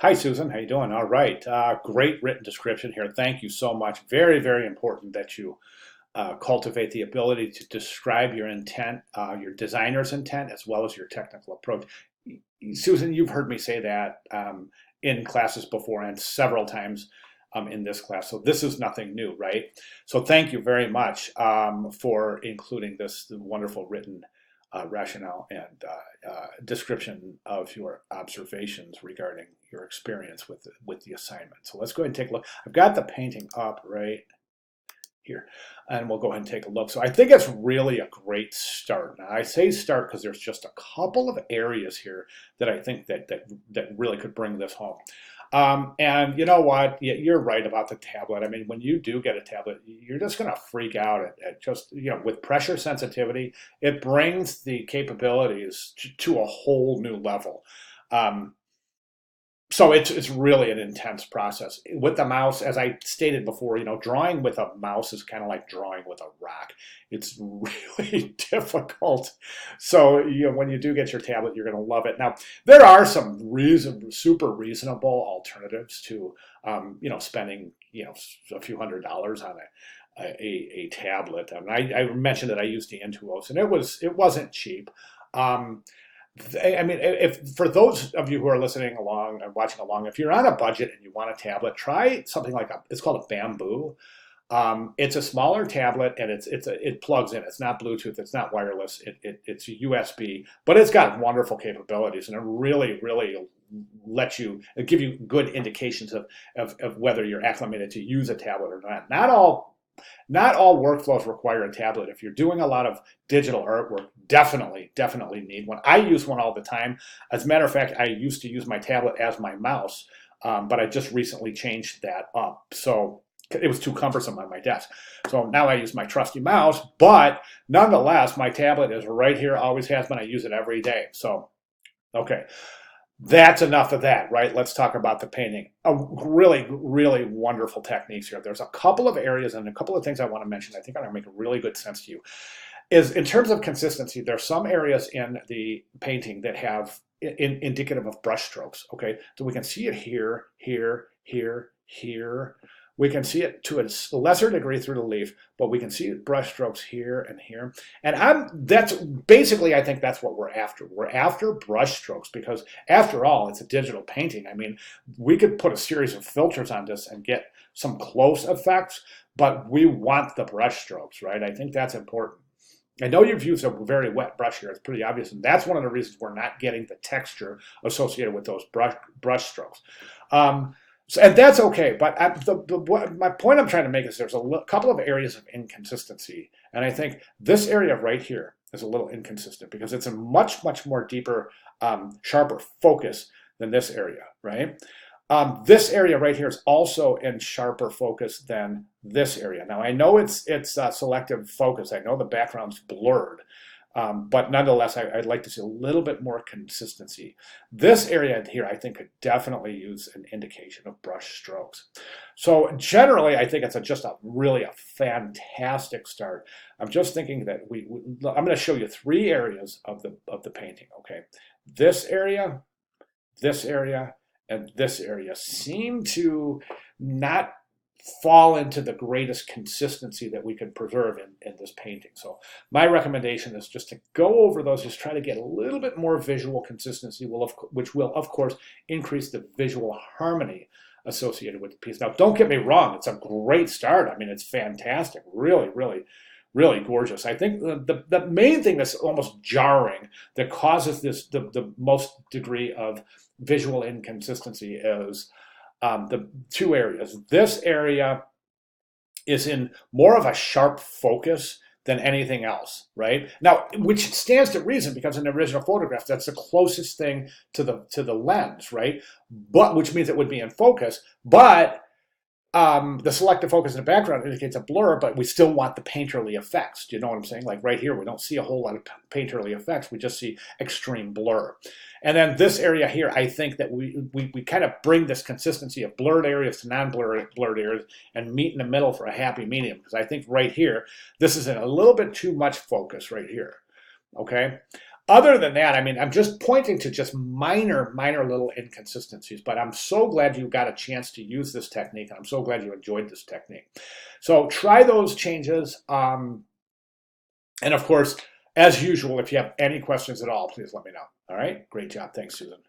Hi, Susan. How you doing? All right. Great written description here. Thank you so much. Very, very important that you cultivate the ability to describe your intent, your designer's intent, as well as your technical approach. Susan, you've heard me say that in classes before and several times in this class. So this is nothing new, right? So thank you very much for including this wonderful written rationale and description of your observations regarding your experience with the assignment. So let's go ahead and take a look. I've got the painting up right here, and we'll go ahead and take a look. So I think it's really a great start. Now I say start because there's just a couple of areas here that I think that really could bring this home. And you know what? You're right about the tablet. I mean, when you do get a tablet, you're just going to freak out at just, with pressure sensitivity, it brings the capabilities to a whole new level. Um, so it's really an intense process with the mouse. As I stated before, drawing with a mouse is kind of like drawing with a rock. It's really difficult. So when you do get your tablet, you're going to love it. Now there are some super reasonable alternatives to spending a few $100s on a tablet. I mentioned that I used the Intuos, and it wasn't cheap. Um, I mean, if for those of you who are listening along and watching along, if you're on a budget and you want a tablet, try something like it's called a Bamboo. It's a smaller tablet and it plugs in. It's not Bluetooth. It's not wireless. It's USB, but it's got wonderful capabilities and it really let you give you good indications of whether you're acclimated to use a tablet or not. Not all workflows require a tablet. If you're doing a lot of digital artwork, definitely need one. I use one all the time. As a matter of fact, I used to use my tablet as my mouse, but I just recently changed that up. So it was too cumbersome on my desk. So now I use my trusty mouse, but nonetheless, my tablet is right here, always has been. I use it every day. So, okay. That's enough of that, right? Let's talk about the painting. Really wonderful techniques here. There's a couple of areas and a couple of things I want to mention. I think are going to make really good sense to you. Is in terms of consistency, there are some areas in the painting that have indicative of brush strokes. Okay, so we can see it here, here. We can see it to a lesser degree through the leaf, but we can see brush strokes here and here. And that's basically, I think that's what we're after. We're after brush strokes because after all, it's a digital painting. I mean, we could put a series of filters on this and get some close effects, but we want the brush strokes, right? I think that's important. I know you've used a very wet brush here. It's pretty obvious. And that's one of the reasons we're not getting the texture associated with those brush strokes. And that's okay, but my point I'm trying to make is there's a couple of areas of inconsistency, and I think this area right here is a little inconsistent because it's a much more deeper, sharper focus than this area, right? This area right here is also in sharper focus than this area. Now I know it's selective focus. I know the background's blurred, but nonetheless, I'd like to see a little bit more consistency. This area here, I think, could definitely use an indication of brush strokes. So generally, I think it's just really a fantastic start. I'm just thinking that I'm going to show you three areas of the painting. Okay, this area, and this area seem to not fall into the greatest consistency that we can preserve in this painting. So my recommendation is just to go over those, just try to get a little bit more visual consistency, which will, of course, increase the visual harmony associated with the piece. Now, don't get me wrong, it's a great start. I mean, it's fantastic, really gorgeous. I think the main thing that's almost jarring that causes the most degree of visual inconsistency is the two areas. This area is in more of a sharp focus than anything else, right? Now, which stands to reason because in the original photograph, that's the closest thing to the lens, right? But which means it would be in focus, but the selective focus in the background indicates a blur, but we still want the painterly effects. Do you know what I'm saying? Like right here, we don't see a whole lot of painterly effects. We just see extreme blur. And then this area here, I think that we kind of bring this consistency of blurred areas to non-blurred areas and meet in the middle for a happy medium. Because I think right here, this is in a little bit too much focus right here. Okay. Other than that, I mean, I'm just pointing to just minor little inconsistencies, but I'm so glad you got a chance to use this technique. I'm so glad you enjoyed this technique. So try those changes. And of course, as usual, if you have any questions at all, please let me know. All right. Great job. Thanks, Susan.